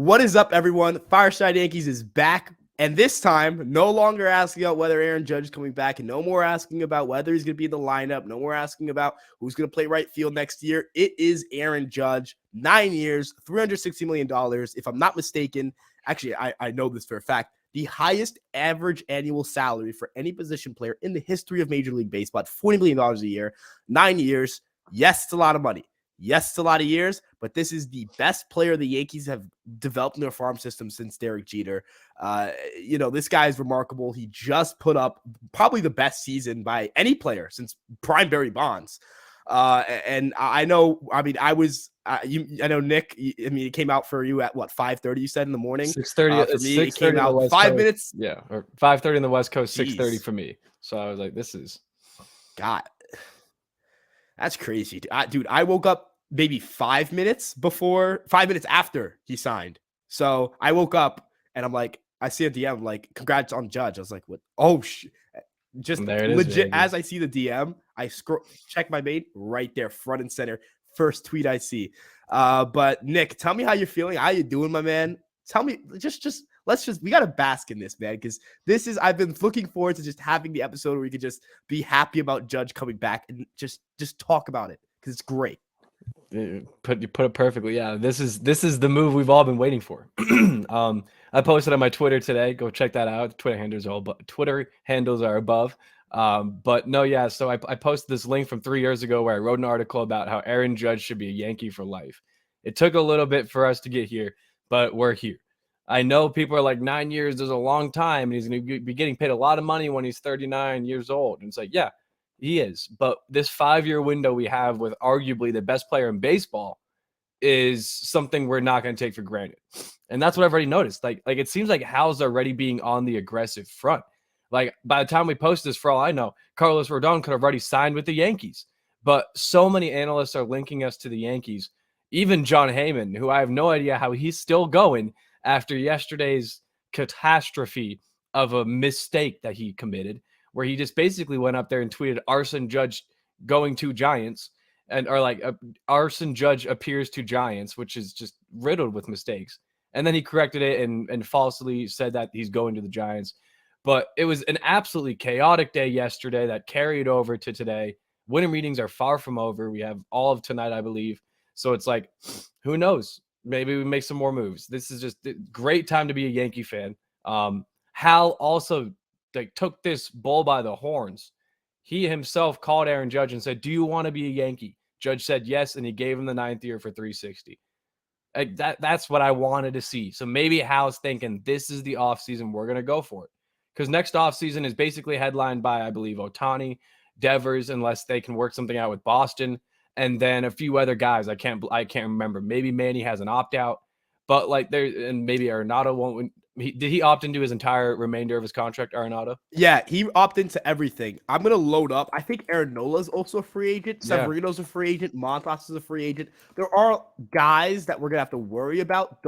What is up, everyone? Fireside Yankees is back. And this time, no longer asking about whether Aaron Judge is coming back, and no more asking about whether he's going to be in the lineup, no more asking about who's going to play right field next year. It is Aaron Judge, 9 years, $360 million. If I'm not mistaken, actually, I know this for a fact, the highest average annual salary for any position player in the history of Major League Baseball at $40 million a year, 9 years. Yes, it's a lot of money. Yes, it's a lot of years, but this is the best player the Yankees have developed in their farm system since Derek Jeter. This guy is remarkable. He just put up probably the best season by any player since prime Barry Bonds. And I know, I know Nick, it came out for you at what, 5:30 you said in the morning? 6:30. For me, it came out 5 minutes. Yeah, or 5:30 in the West Coast, 6:30 for me. So I was like, this is... God. That's crazy. Dude, I woke up maybe 5 minutes after he signed. So I woke up and I'm like, I see a DM, like, congrats on Judge. I was like, what? Oh, shit. Just legit, as I see the DM, I check my main right there, front and center. First tweet I see. But Nick, tell me how you're feeling. How you doing, my man? Tell me, we got to bask in this, man, because I've been looking forward to just having the episode where we could just be happy about Judge coming back and just talk about it, because it's great. You put it perfectly. Yeah, this is the move we've all been waiting for. I posted on my Twitter today. Go check that out. The Twitter handles are above. But no, yeah. So I posted this link from 3 years ago where I wrote an article about how Aaron Judge should be a Yankee for life. It took a little bit for us to get here, but we're here. I know people are like, 9 years is a long time, and he's going to be getting paid a lot of money when he's 39 years old. And it's like, yeah, he is. But this 5-year window we have with arguably the best player in baseball is something we're not going to take for granted. And that's what I've already noticed. Like it seems like Hal's already being on the aggressive front. Like, by the time we post this, for all I know, Carlos Rodon could have already signed with the Yankees. But so many analysts are linking us to the Yankees. Even John Heyman, who I have no idea how he's still going after yesterday's catastrophe of a mistake that he committed, where he just basically went up there and tweeted Arson Judge going to Giants, Arson Judge appears to Giants, which is just riddled with mistakes. And then he corrected it and falsely said that he's going to the Giants. But it was an absolutely chaotic day yesterday that carried over to today. Winter meetings are far from over. We have all of tonight, I believe. So it's like, who knows? Maybe we make some more moves. This is just a great time to be a Yankee fan. Hal also took this bull by the horns. He himself called Aaron Judge and said, do you want to be a Yankee? Judge said yes, and he gave him the 9th year for $360. That's what I wanted to see. So maybe Hal's thinking this is the offseason. We're going to go for it. Because next offseason is basically headlined by, I believe, Ohtani, Devers, unless they can work something out with Boston, and then a few other guys. I can't remember. Maybe Manny has an opt-out, but maybe Arenado won't. Did he opt into his entire remainder of his contract, Arenado? Yeah, he opted into everything. I'm going to load up. I think Aaron Nola's also a free agent. Severino's a free agent. Montas is a free agent. There are guys that we're going to have to worry about.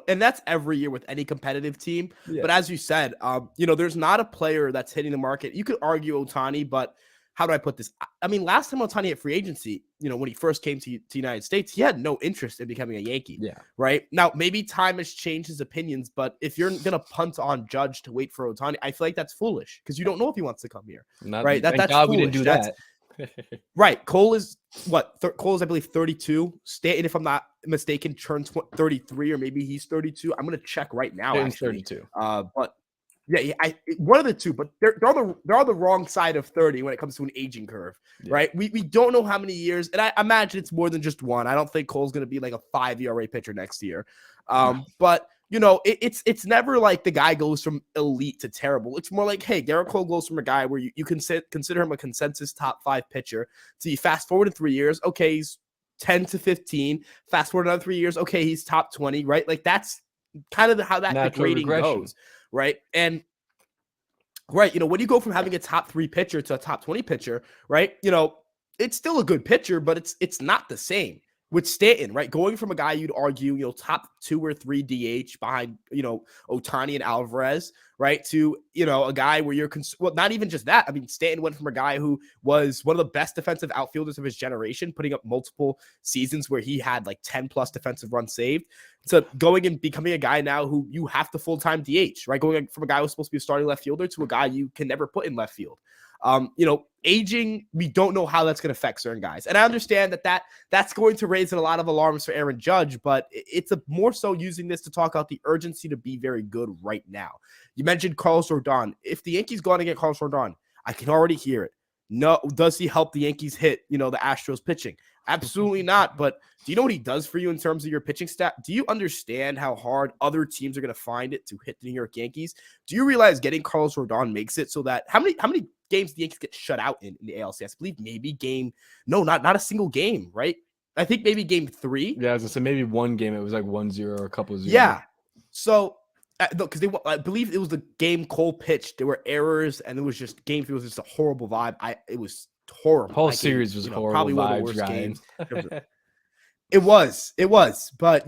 And that's every year with any competitive team. Yeah. But as you said, there's not a player that's hitting the market. You could argue Ohtani, but how do I put this? I mean, last time Ohtani at free agency, when he first came to the United States, he had no interest in becoming a Yankee. Yeah. Right? Now, maybe time has changed his opinions, but if you're going to punt on Judge to wait for Ohtani, I feel like that's foolish because you don't know if he wants to come here. Right? That's God foolish. We didn't do that. Right. Cole is what? Cole is, I believe, 32. Stanton, if I'm not mistaken, turns 33, or maybe he's 32. I'm going to check right now. He's 32. But yeah, one of the two. But they're on the wrong side of 30 when it comes to an aging curve. Yeah. Right. We don't know how many years, and I imagine it's more than just one. I don't think Cole's going to be like a 5 ERA pitcher next year. But it's never like the guy goes from elite to terrible. It's more like, hey, Garrett Cole goes from a guy where you can consider him a consensus top 5 pitcher. So you fast forward in 3 years, okay, he's 10 to 15. Fast forward another 3 years, okay, he's top 20, right? Like that's kind of how that degrading goes, right? And right, when you go from having a top 3 pitcher to a top 20 pitcher, right? It's still a good pitcher, but it's not the same. With Stanton, right? Going from a guy you'd argue, top 2 or 3 DH behind, Ohtani and Alvarez, right? To, a guy where you're, well, not even just that. I mean, Stanton went from a guy who was one of the best defensive outfielders of his generation, putting up multiple seasons where he had like 10 plus defensive runs saved, to going and becoming a guy now who you have to full-time DH, right? Going from a guy who's supposed to be a starting left fielder to a guy you can never put in left field. Aging, we don't know how that's going to affect certain guys. And I understand that's going to raise a lot of alarms for Aaron Judge, but it's more so using this to talk about the urgency to be very good right now. You mentioned Carlos Rodon. If the Yankees go on to get Carlos Rodon, I can already hear it. No, does he help the Yankees hit, the Astros pitching? Absolutely not. But do you know what he does for you in terms of your pitching stat? Do you understand how hard other teams are going to find it to hit the New York Yankees? Do you realize getting Carlos Rodon makes it so that how many games the Yankees get shut out in the ALCS? I believe maybe not a single game, right? I think maybe game 3. Yeah, I was gonna say maybe one game it was like 1-0 or a couple of 0. Yeah. So because I believe it was the game Cole pitched. There were errors, and it was just game 3 was just a horrible vibe. It was horrible. The whole series was horrible. Probably vibes, one of the worst Ryan. games. It was, but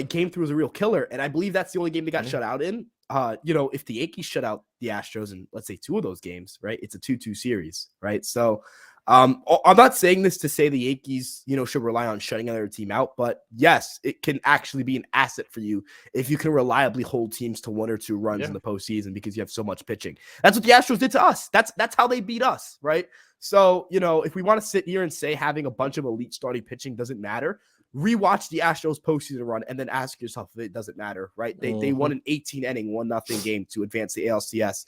game 3 was a real killer, and I believe that's the only game they got shut out in. If the Yankees shut out the Astros in, let's say, 2 of those games, right? It's a 2-2 series, right? So, I'm not saying this to say the Yankees, should rely on shutting another team out, but yes, it can actually be an asset for you if you can reliably hold teams to 1 or 2 runs in the postseason because you have so much pitching. That's what the Astros did to us. That's how they beat us, right? So, if we want to sit here and say having a bunch of elite starting pitching doesn't matter, rewatch the Astros postseason run and then ask yourself if it doesn't matter, right? They won an 18-inning 1-0 game to advance the ALCS.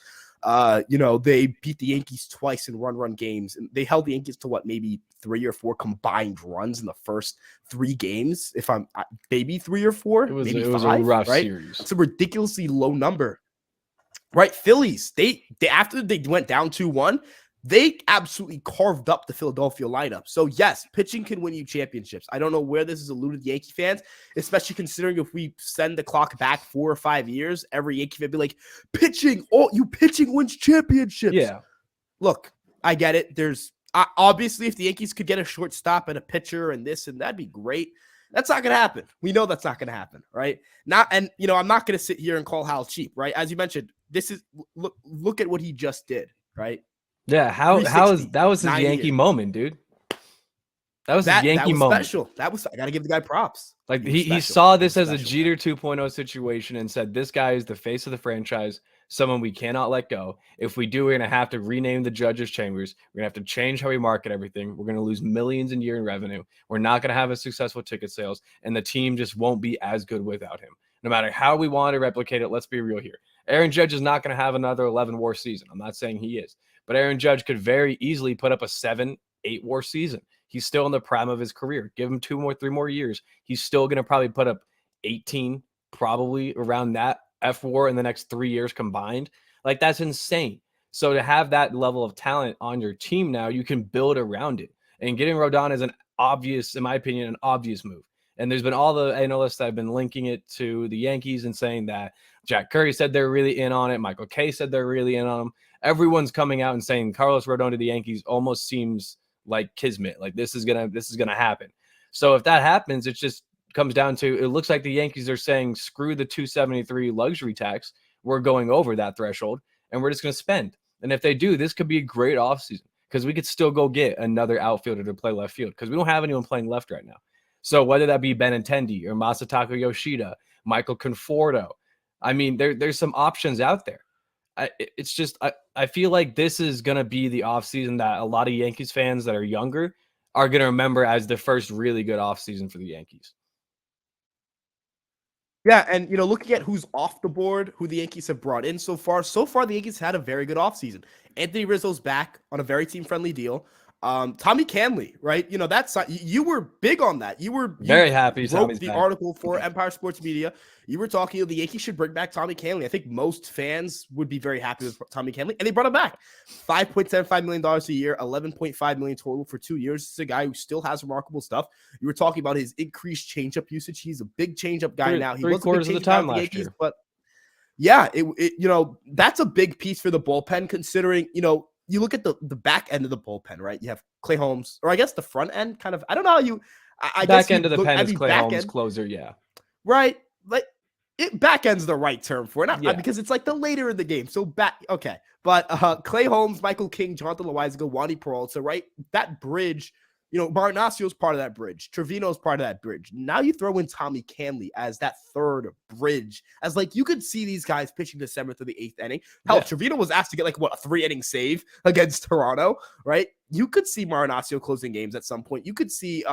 They beat the Yankees twice in run games, and they held the Yankees to maybe 3 or 4 combined runs in the first 3 games. If I'm maybe 3 or 4, it was five, a rough right? series. It's a ridiculously low number, right? Phillies, they after they went down 2-1, they absolutely carved up the Philadelphia lineup. So, yes, pitching can win you championships. I don't know where this is alluded to Yankee fans, especially considering if we send the clock back 4 or 5 years, every Yankee fan would be like, pitching wins championships. Yeah. Look, I get it. There's obviously, if the Yankees could get a shortstop and a pitcher and this and that'd be great. That's not going to happen. We know that's not going to happen, right? I'm not going to sit here and call Hal cheap, right? As you mentioned, this is look at what he just did, right? Yeah, that was his Yankee moment, dude. That was his Yankee moment. Special. I got to give the guy props. Like he saw this as a Jeter 2.0 situation and said, this guy is the face of the franchise, someone we cannot let go. If we do, we're going to have to rename the judges' chambers. We're going to have to change how we market everything. We're going to lose millions a year in revenue. We're not going to have a successful ticket sales, and the team just won't be as good without him. No matter how we want to replicate it, let's be real here. Aaron Judge is not going to have another 11-war season. I'm not saying he is. But Aaron Judge could very easily put up a 7-8-war season. He's still in the prime of his career. Give him 3 more years. He's still going to probably put up 18, probably around that F-war in the next 3 years combined. Like, that's insane. So to have that level of talent on your team now, you can build around it. And getting Rodon is an obvious, in my opinion, an obvious move. And there's been all the analysts that have been linking it to the Yankees and saying that Jack Curry said they're really in on it. Michael Kay said they're really in on him. Everyone's coming out and saying Carlos Rodon to the Yankees almost seems like kismet. Like this is gonna happen. So if that happens, it just comes down to, it looks like the Yankees are saying, screw the 273 luxury tax. We're going over that threshold and we're just gonna spend. And if they do, this could be a great offseason because we could still go get another outfielder to play left field because we don't have anyone playing left right now. So whether that be Benintendi or Masataka Yoshida, Michael Conforto, I mean, there's some options out there. I feel like this is going to be the offseason that a lot of Yankees fans that are younger are going to remember as the first really good offseason for the Yankees. Yeah, and looking at who's off the board, who the Yankees have brought in so far the Yankees had a very good offseason. Anthony Rizzo's back on a very team-friendly deal. Tommy Canley, right? That's you were big on that. You very happy. Wrote the article for Empire Sports Media. You were talking, the Yankees should bring back Tommy Canley. I think most fans would be very happy with Tommy Canley, and they brought him back. $5.75 million a year, $11.5 million total for 2 years. This is a guy who still has remarkable stuff. You were talking about his increased changeup usage. He's a big changeup guy now. He was three-quarters of the time last year, but yeah, that's a big piece for the bullpen. Considering you look at the back end of the bullpen, right? You have Clay Holmes, or I guess the front end, kind of. I don't know how you. I back guess end of the pen is Clay Holmes, closer, yeah. Right. like it back end's the right term for it, not because it's like the later in the game. So okay. But Clay Holmes, Michael King, Jonathan Loaizaga, Wandy Peralta, right? That bridge, Martinacio's part of that bridge. Trevino's part of that bridge. Now you throw in Tommy Canley as that third bridge, as like you could see these guys pitching the 7th or the 8th inning. Hell, Trevino was asked to get like a 3-inning save against Toronto, right? You could see Martinacio closing games at some point. You could see,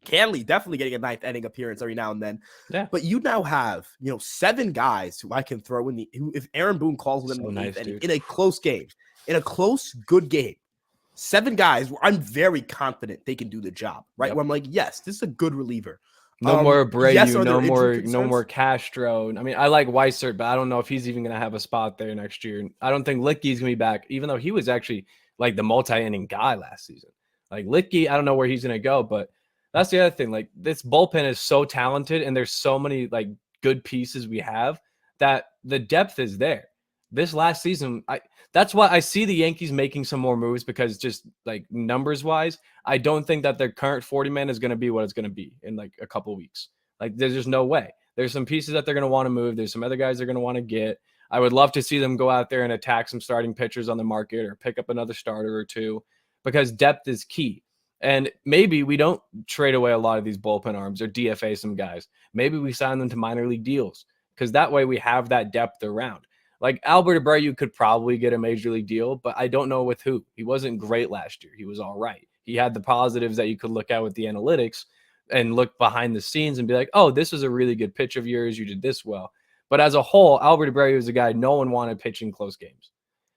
Canley definitely getting a 9th inning appearance every now and then. Yeah. But you now have, 7 guys who I can throw in if Aaron Boone calls them in the 8th inning in a close game, in a close, good game. 7 guys where I'm very confident they can do the job, right? Where I'm like, yes, this is a good reliever. No more Abreu, no more Castro. I mean, I like Weissert, but I don't know if he's even going to have a spot there next year. I don't think Litke's going to be back, even though he was actually like the multi-inning guy last season. Like Litke, I don't know where he's going to go, but that's the other thing. Like this bullpen is so talented and there's so many like good pieces we have that the depth is there. This last season, that's why I see the Yankees making some more moves, because just like numbers wise, I don't think that their current 40-man is going to be what it's going to be in like a couple of weeks. Like there's just no way. There's some pieces that they're going to want to move. There's some other guys they're going to want to get. I would love to see them go out there and attack some starting pitchers on the market or pick up another starter or two, because depth is key. And maybe we don't trade away a lot of these bullpen arms or DFA some guys. Maybe we sign them to minor league deals, because that way we have that depth around. Like Albert Abreu could probably get a major league deal, but I don't know with who. He wasn't great last year. He was all right. He had the positives that you could look at with the analytics and look behind the scenes and be like, oh, this was a really good pitch of yours. You did this well. But as a whole, Albert Abreu is a guy no one wanted pitching close games.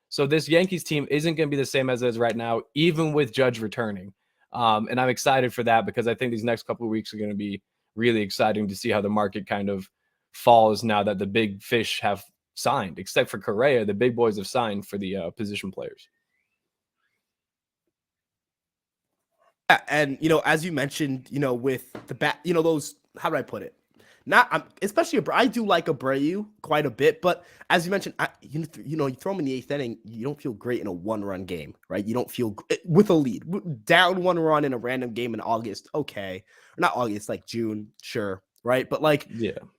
So this Yankees team isn't going to be the same as it is right now, even with Judge returning. And I'm excited for that, because I think these next couple of weeks are going to be really exciting to see how the market kind of falls now that the big fish have signed. Except for Correa, the big boys have signed for the position players. Yeah, and as you mentioned, with the bat, those, how do I put it? Especially I do like Abreu quite a bit, but as you mentioned, you throw him in the 8th inning, you don't feel great in a 1-run game, right? You don't feel with a lead, down 1 run in a random game in August, okay, or not August, like June, sure, right? But like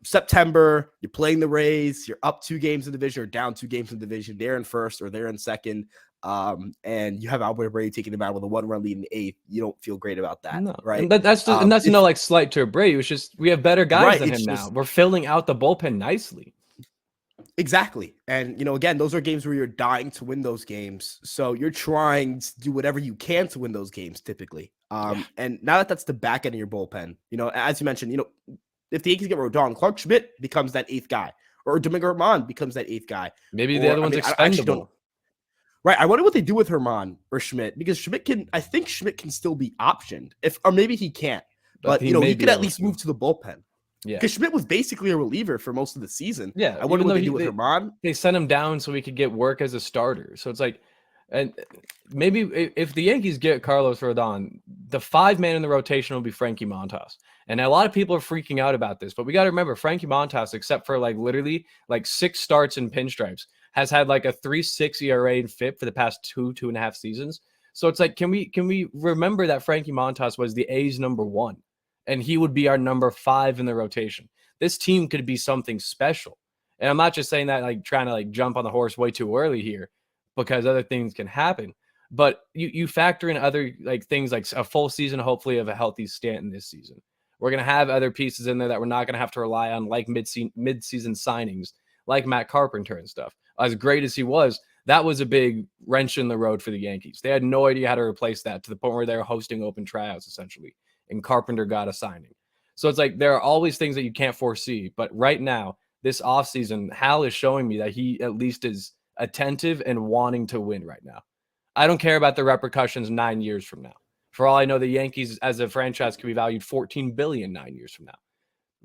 September, you're playing the Rays, you're up 2 games in the division or down 2 games in the division, they're in first or they're in second. And you have Albert Abreu taking them out with a 1-run lead in the 8th. You don't feel great about that, right? And that's no like slight to Abreu. It's just we have better guys than him now. We're filling out the bullpen nicely. Exactly. And again, those are games where you're dying to win those games. So you're trying to do whatever you can to win those games typically. And now that's the back end of your bullpen, as you mentioned, if the Yankees get Rodon, Clark Schmidt becomes that 8th guy, or Domingo Germán becomes that 8th guy. Maybe the other one's expendable. Right. I wonder what they do with Germán or Schmidt, because I think Schmidt can still be optioned, or maybe he can't, but he could at least move to the bullpen. Yeah. Because Schmidt was basically a reliever for most of the season. Yeah. I wonder what they do with Germán. They sent him down so he could get work as a starter. So it's like, and maybe if the Yankees get Carlos Rodon, the 5-man in the rotation will be Frankie Montas. And a lot of people are freaking out about this, but we got to remember Frankie Montas, except for like literally like 6 starts in pinstripes, has had like a 3.6 ERA in FIP for the past 2.5 seasons. So it's like, can we remember that Frankie Montas was the A's number 1, and he would be our number 5 in the rotation. This team could be something special. And I'm not just saying that like trying to like jump on the horse way too early here, because other things can happen. But you factor in other like things like a full season, hopefully, of a healthy Stanton this season. We're going to have other pieces in there that we're not going to have to rely on, like mid-season signings, like Matt Carpenter and stuff. As great as he was, that was a big wrench in the road for the Yankees. They had no idea how to replace that, to the point where they were hosting open tryouts, essentially, and Carpenter got a signing. So it's like there are always things that you can't foresee. But right now, this offseason, Hal is showing me that he at least is attentive and wanting to win right now. I don't care about the repercussions 9 years from now. For all I know, the Yankees as a franchise could be valued $14 billion 9 years from now.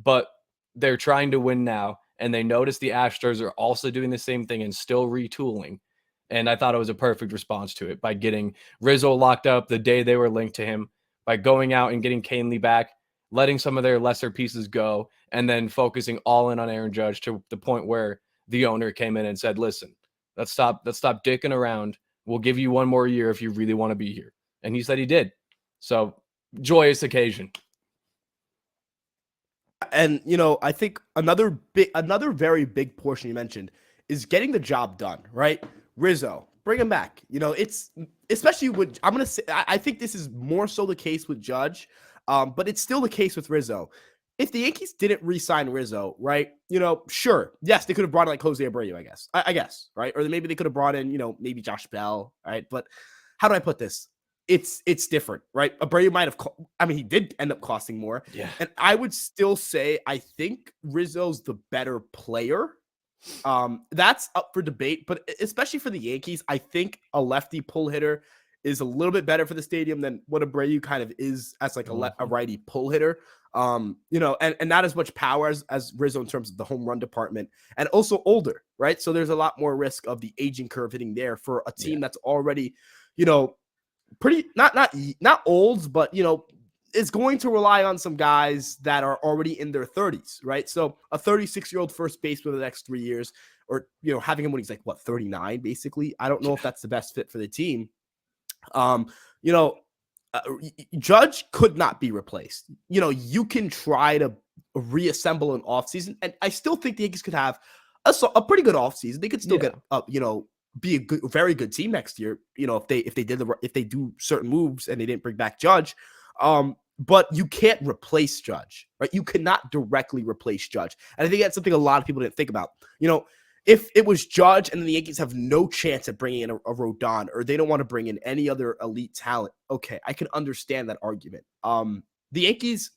But they're trying to win now, and they notice the Astros are also doing the same thing and still retooling. And I thought it was a perfect response to it by getting Rizzo locked up the day they were linked to him, by going out and getting Canley back, letting some of their lesser pieces go, and then focusing all in on Aaron Judge, to the point where the owner came in and said, listen, let's stop dicking around. We'll give you 1 more year if you really want to be here. And he said he did. So joyous occasion. And I think another very big portion you mentioned is getting the job done, right? Rizzo, bring him back. It's especially with I'm gonna say I think this is more so the case with Judge, but it's still the case with Rizzo. If the Yankees didn't re-sign Rizzo, right? Sure, yes, they could have brought in like Jose Abreu, I guess. I guess, right? Or maybe they could have brought in, maybe Josh Bell, right? But how do I put this? It's different, right? Abreu might have, he did end up costing more. Yeah. And I would still say I think Rizzo's the better player. That's up for debate, but especially for the Yankees, I think a lefty pull hitter is a little bit better for the stadium than what Abreu kind of is as like a righty pull hitter. And not as much power as Rizzo in terms of the home run department, and also older, right? So there's a lot more risk of the aging curve hitting there for a team that's already, pretty not old, but is going to rely on some guys that are already in their 30s, right? So a 36-year-old first baseman for the next 3 years, or having him when he's like 39, basically. I don't know if that's the best fit for the team. Judge could not be replaced. You can try to reassemble an offseason, and I still think the Yankees could have a pretty good offseason. They could still get up, be a very good team next year. If they do certain moves and they didn't bring back Judge. But you can't replace Judge, right? You cannot directly replace Judge. And I think that's something a lot of people didn't think about. If it was Judge and the Yankees have no chance at bringing in a Rodon, or they don't want to bring in any other elite talent, okay, I can understand that argument. The Yankees,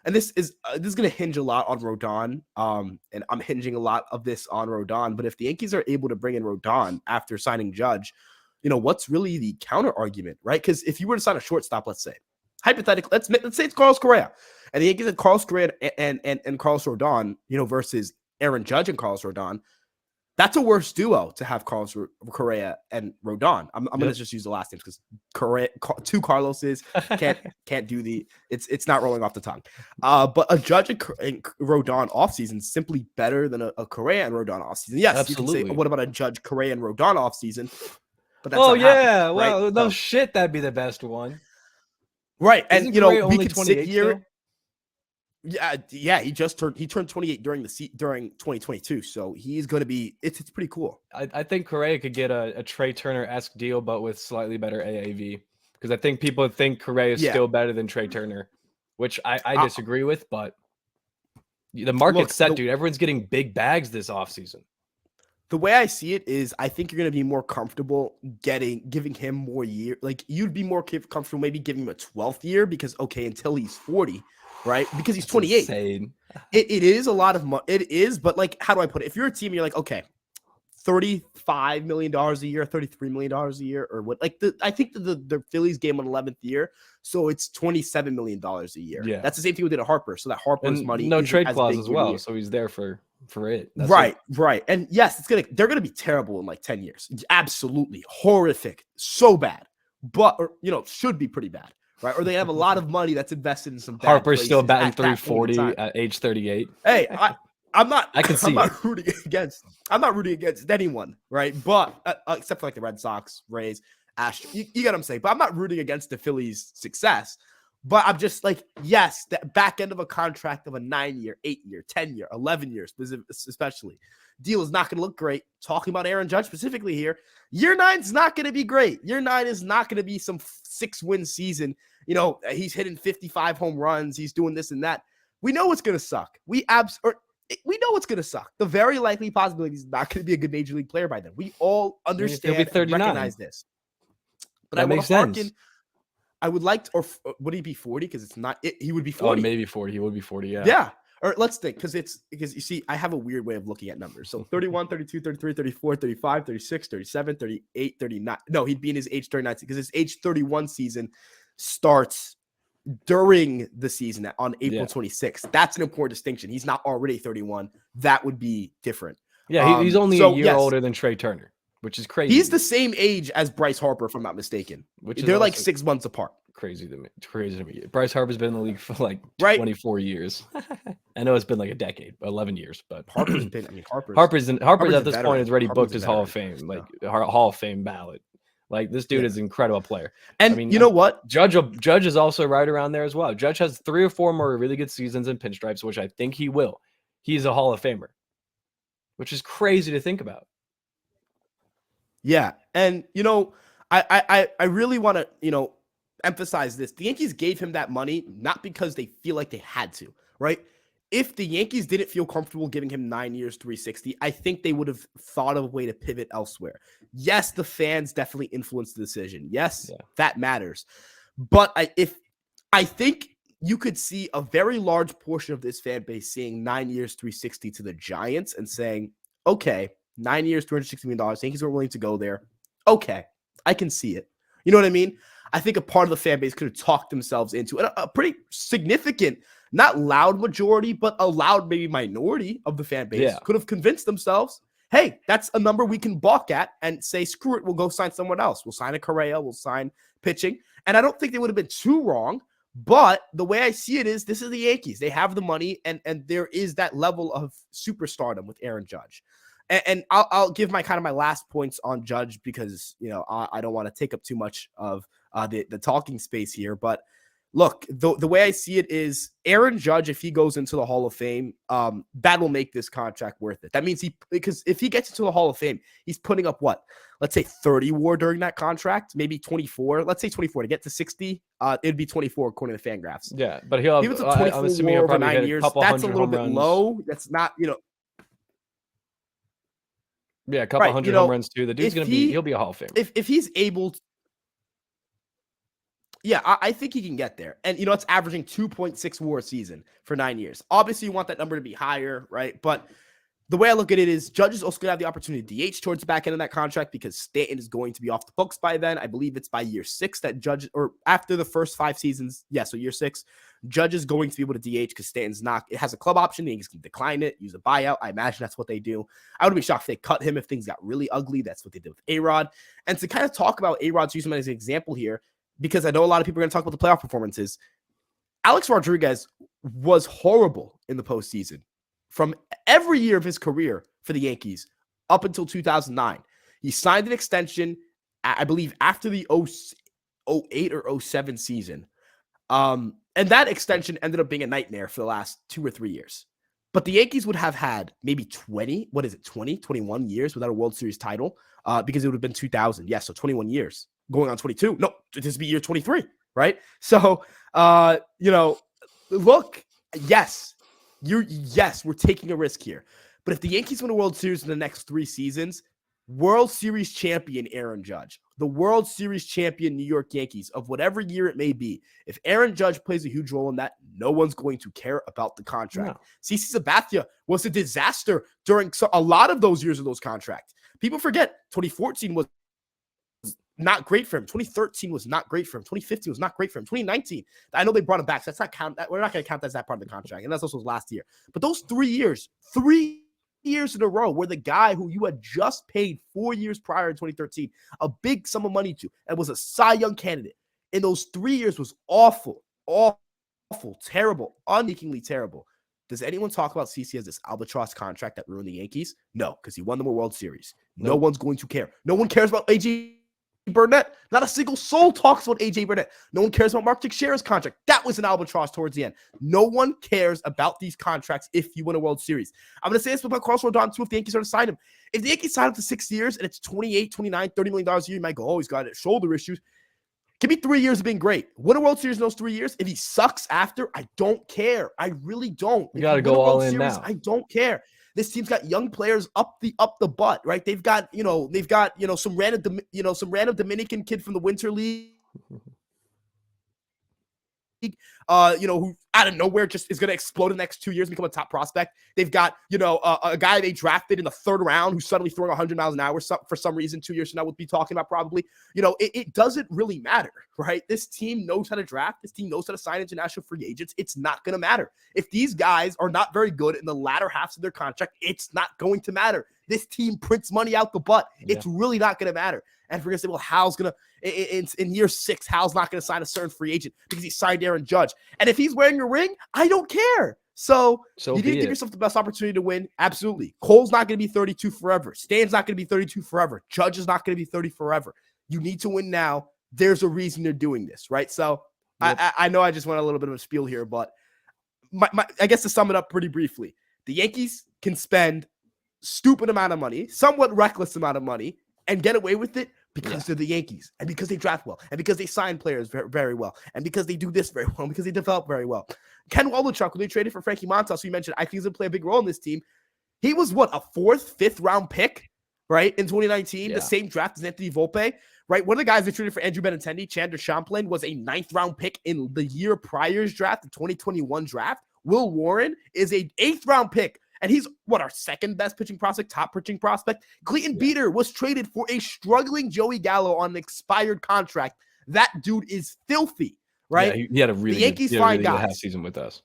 and this is going to hinge a lot on Rodon, and I'm hinging a lot of this on Rodon. But if the Yankees are able to bring in Rodon after signing Judge, what's really the counter argument, right? Because if you were to sign a shortstop, let's say, hypothetically, let's say it's Carlos Correa, and the Yankees had Carlos Correa and Carlos Rodon, versus Aaron Judge and Carlos Rodon. That's a worse duo to have Carlos Correa and Rodon. I'm going to just use the last names because two Carloses can't do it's not rolling off the tongue. But a Judge and Rodon offseason is simply better than a Correa and Rodon offseason. Yes, absolutely. You can say, what about a Judge, Correa, and Rodon offseason? But that's well, no shit, that'd be the best one. Right. Isn't and Correa we only could 28 sit here. still? Yeah, he turned 28 during 2022, so he's going to be it's pretty cool. I think Correa could get a Trey Turner-esque deal, but with slightly better AAV, because I think people think Correa is still better than Trey Turner, which I disagree with, but the market's set, dude. Everyone's getting big bags this offseason. The way I see it is I think you're going to be more comfortable giving him more year. Like, you'd be more comfortable maybe giving him a 12th year because, okay, until he's 40, right? Because he's 28. Insane. It is a lot of money. It is, but like, how do I put it? If you're a team, you're like, okay, $35 million a year, $33 million a year, or what? Like, I think the Phillies game on 11th year, so it's $27 million a year. Yeah, that's the same thing we did at Harper. So that Harper's money, no trade clause as well, so he's there for it. That's right. And yes, they're gonna be terrible in like 10 years. Absolutely horrific, so bad, but should be pretty bad. Right, or they have a lot of money that's invested in some bad Harper's still batting .340 at age 38. Hey, I'm not rooting against anyone, right? But except for like the Red Sox, Rays, Astros, you get what I'm saying. But I'm not rooting against the Phillies' success. But I'm just like, yes, that back end of a contract of a 9-year, 8-year, 10-year, 11 years, especially, deal is not going to look great. Talking about Aaron Judge specifically here, year 9 is not going to be great. Year 9 is not going to be some 6-win season. He's hitting 55 home runs. He's doing this and that. We know it's going to suck. We know it's going to suck. The very likely possibility is not going to be a good major league player by then. We all understand and recognize this. But that makes sense. I would like to, or would he be 40? Because it's not. He would be 40. Oh, maybe 40. He would be 40. Yeah. Yeah. Or let's think, because you see, I have a weird way of looking at numbers. So 31, 32, 33, 34, 35, 36, 37, 38, 39. No, he'd be in his age 39 because his age 31 season starts during the season on April 26th. That's an important distinction. He's not already 31. That would be different. Yeah, he's only a year older than Trey Turner, which is crazy. He's the same age as Bryce Harper, if I'm not mistaken. They're like 6 months apart. Crazy to me. Bryce Harper's been in the league for like 24 years. I know it's been like a decade, 11 years, but Harper's at this point has already booked his Hall of Fame, like Hall of Fame ballot. Like, this dude is an incredible player. And I mean, you know what? Judge is also right around there as well. Judge has 3 or 4 more really good seasons in pinstripes, which I think he will. He's a Hall of Famer, which is crazy to think about. Yeah. And, I really want to, emphasize this. The Yankees gave him that money not because they feel like they had to, right? If the Yankees didn't feel comfortable giving him 9 years, 360, I think they would have thought of a way to pivot elsewhere. Yes, the fans definitely influenced the decision. Yes, that matters. But I think you could see a very large portion of this fan base seeing 9 years, 360 to the Giants and saying, okay, 9 years, $260 million. Yankees are willing to go there. Okay, I can see it. You know what I mean? I think a part of the fan base could have talked themselves into a pretty significant, not loud majority, but a loud maybe minority of the fan base could have convinced themselves, hey, that's a number we can balk at and say, screw it, we'll go sign someone else. We'll sign a Correa, we'll sign pitching. And I don't think they would have been too wrong. But the way I see it is, this is the Yankees. They have the money, and there is that level of superstardom with Aaron Judge. And I'll give my last points on Judge because, I don't want to take up too much of the talking space here. But look, the way I see it is Aaron Judge, if he goes into the Hall of Fame, that will make this contract worth it. That means because if he gets into the Hall of Fame, he's putting up what? Let's say 30 WAR during that contract, maybe 24. Let's say 24 to get to 60. It'd be 24 according to Fangraphs. Yeah, but he'll have 24 WAR over 9 years. That's a little bit low. That's not, Yeah, a couple hundred home runs too. The dude's he'll be a Hall of Famer. If he's able to, yeah, I think he can get there. And, it's averaging 2.6 WAR a season for 9 years. Obviously, you want that number to be higher, right? But the way I look at it is Judge is also going to have the opportunity to DH towards the back end of that contract because Stanton is going to be off the books by then. I believe it's by year 6 that Judge, or after the first 5 seasons. Yeah, so year 6, Judge is going to be able to DH because Stanton's not, it has a club option. The Yankees can decline it, use a buyout. I imagine that's what they do. I would be shocked if they cut him if things got really ugly. That's what they did with A-Rod. And to kind of talk about A-Rod's use him as an example here, because I know a lot of people are going to talk about the playoff performances. Alex Rodriguez was horrible in the postseason from every year of his career for the Yankees up until 2009. He signed an extension, I believe, after the 08 or 07 season. And that extension ended up being a nightmare for the last 2 or 3 years. But the Yankees would have had maybe 21 years without a World Series title because it would have been 2000. Yeah, so 21 years. Going on 22. No, this would be year 23, right? So, look, yes, we're taking a risk here. But if the Yankees win a World Series in the next 3 seasons, World Series champion Aaron Judge, the World Series champion New York Yankees of whatever year it may be, if Aaron Judge plays a huge role in that, no one's going to care about the contract. No. CC Sabathia was a disaster during a lot of those years of those contracts. People forget 2014 was not great for him. 2013 was not great for him. 2015 was not great for him. 2019, I know they brought him back. So that's not count. We're not going to count that as that part of the contract. And that's also his last year. But those 3 years in a row where the guy who you had just paid 4 years prior in 2013, a big sum of money to, and was a Cy Young candidate in those 3 years was awful, terrible, unequally terrible. Does anyone talk about CC as this albatross contract that ruined the Yankees? No, because he won them a World Series. No one's going to care. No one cares about AJ Burnett. Not a single soul talks about AJ Burnett. No one cares about Mark Teixeira's contract. That was an albatross towards the end. No one cares about these contracts if you win a World Series. I'm going to say this about Carlos Rodon too if the Yankees are to sign him. If the Yankees sign him to 6 years and it's 28, 29, $30 million a year, you might go, oh, he's got shoulder issues. Give me 3 years of being great. Win a World Series in those 3 years. If he sucks after, I don't care. I really don't. You got to go all in now. I don't care. This team's got young players up the butt, right? They've got some random Dominican kid from the Winter League, who out of nowhere just is going to explode in the next 2 years and become a top prospect. They've got, a guy they drafted in the 3rd round who's suddenly throwing 100 miles an hour for some reason 2 years from now we'll be talking about probably. It doesn't really matter, right? This team knows how to draft. This team knows how to sign international free agents. It's not going to matter. If these guys are not very good in the latter halves of their contract, it's not going to matter. This team prints money out the butt. Yeah. It's really not going to matter. And we're going to say, well, Hal's going to, in year 6, Hal's not going to sign a certain free agent because he signed Aaron Judge. And if he's wearing a ring, I don't care. So you need to give yourself the best opportunity to win. Absolutely. Cole's not going to be 32 forever. Stan's not going to be 32 forever. Judge is not going to be 30 forever. You need to win now. There's a reason they're doing this, right? So Yep. I know I just went a little bit of a spiel here, but I guess to sum it up pretty briefly, the Yankees can spend stupid amount of money, somewhat reckless amount of money, and get away with it because they're the Yankees, and because they draft well, and because they sign players very, very well, and because they do this very well, and because they develop very well. Ken Waldichuk, when they traded for Frankie Montas, who you mentioned, I think he's going to play a big role in this team. He was what, a 4th, 5th round pick, right, in 2019, the same draft as Anthony Volpe, right? One of the guys they traded for Andrew Benintendi, Chandler Champlain, was a 9th round pick in the year prior's draft, the 2021 draft. Will Warren is a 8th round pick, and he's what, our 2nd best pitching prospect, top pitching prospect. Clayton Beater was traded for a struggling Joey Gallo on an expired contract. That dude is filthy, right? Yeah, he had a really the Yankees good, find really good guys half season with us.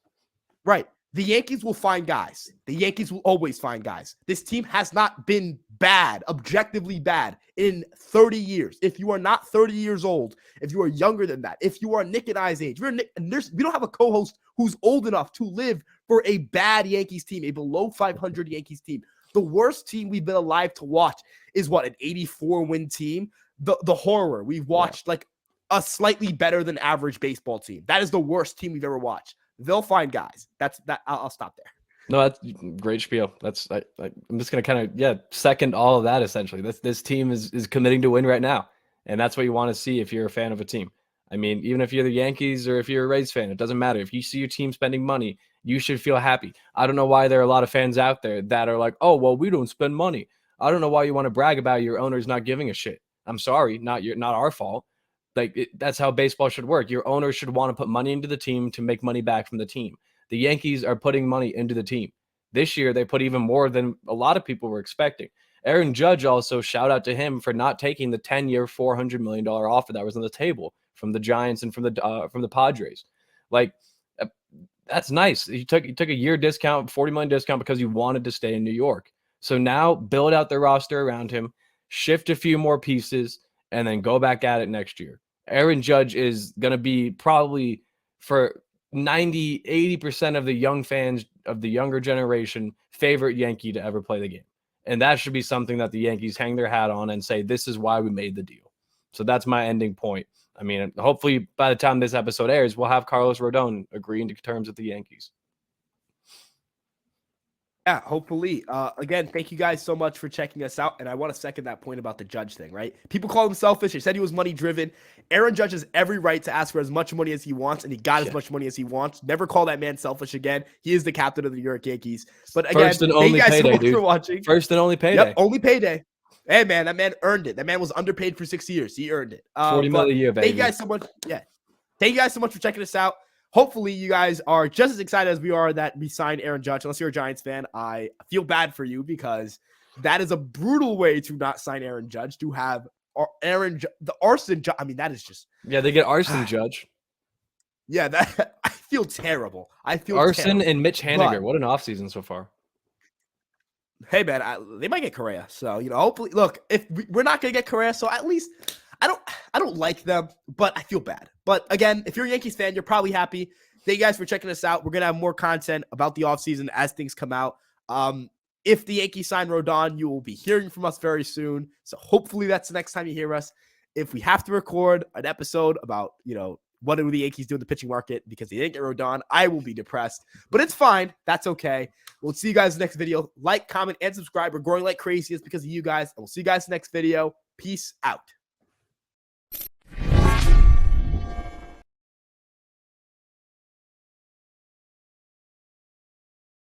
Right. The Yankees will find guys. The Yankees will always find guys. This team has not been bad, objectively bad, in 30 years. If you are not 30 years old, if you are younger than that, if you are Nick and I's age, we don't have a co-host who's old enough to live for a bad Yankees team, a below 500 Yankees team. The worst team we've been alive to watch is what, an 84-win team? The horror. We've watched like a slightly better than average baseball team. That is the worst team we've ever watched. They'll find guys. That's that. I'll stop there. No, that's great spiel. That's I'm just gonna kind of second all of that. Essentially, this team is committing to win right now, and that's what you want to see if you're a fan of a team. I mean, even if you're the Yankees or if you're a Rays fan, it doesn't matter. If you see your team spending money, you should feel happy. I don't know why there are a lot of fans out there that are like, oh well, we don't spend money. I don't know why you want to brag about your owners not giving a shit. I'm sorry, not our fault. Like that's how baseball should work. Your owners should want to put money into the team to make money back from the team. The Yankees are putting money into the team. This year, they put even more than a lot of people were expecting. Aaron Judge also, shout out to him for not taking the 10-year, $400 million offer that was on the table from the Giants and from the Padres. Like, that's nice. You took a year discount, $40 million discount because you wanted to stay in New York. So now build out the roster around him, shift a few more pieces, and then go back at it next year. Aaron Judge is going to be probably for 90-80% of the young fans of the younger generation favorite Yankee to ever play the game. And that should be something that the Yankees hang their hat on and say, this is why we made the deal. So that's my ending point. I mean, hopefully by the time this episode airs, we'll have Carlos Rodon agreeing to terms with the Yankees. Yeah, hopefully. Again, thank you guys so much for checking us out. And I want to second that point about the Judge thing, right? People call him selfish. They said he was money driven. Aaron Judge has every right to ask for as much money as he wants, and he got as much money as he wants. Never call that man selfish again. He is the captain of the New York Yankees. But again, first and only thank you guys payday, so much dude. for watching. First and only payday. Yep, only payday. Hey, man, that man earned it. That man was underpaid for 6 years. He earned it. $40 million a year, baby. Thank you guys so much. Yeah. Thank you guys so much for checking us out. Hopefully, you guys are just as excited as we are that we signed Aaron Judge. Unless you're a Giants fan, I feel bad for you because that is a brutal way to not sign Aaron Judge, to have the arson. I mean, that is just. Yeah, they get arson Judge. Yeah, that I feel terrible. I feel arson terrible. and Mitch Haniger. What an offseason so far. Hey, man, they might get Correa. So, hopefully, look, if we're not going to get Correa, so at least I don't like them, but I feel bad. But again, if you're a Yankees fan, you're probably happy. Thank you guys for checking us out. We're going to have more content about the offseason as things come out. If the Yankees sign Rodon, you will be hearing from us very soon. So hopefully that's the next time you hear us. If we have to record an episode about, what do the Yankees do in the pitching market because they didn't get Rodon, I will be depressed. But it's fine. That's okay. We'll see you guys in the next video. Like, comment, and subscribe. We're growing like crazy. It's because of you guys. And we'll see you guys in the next video. Peace out.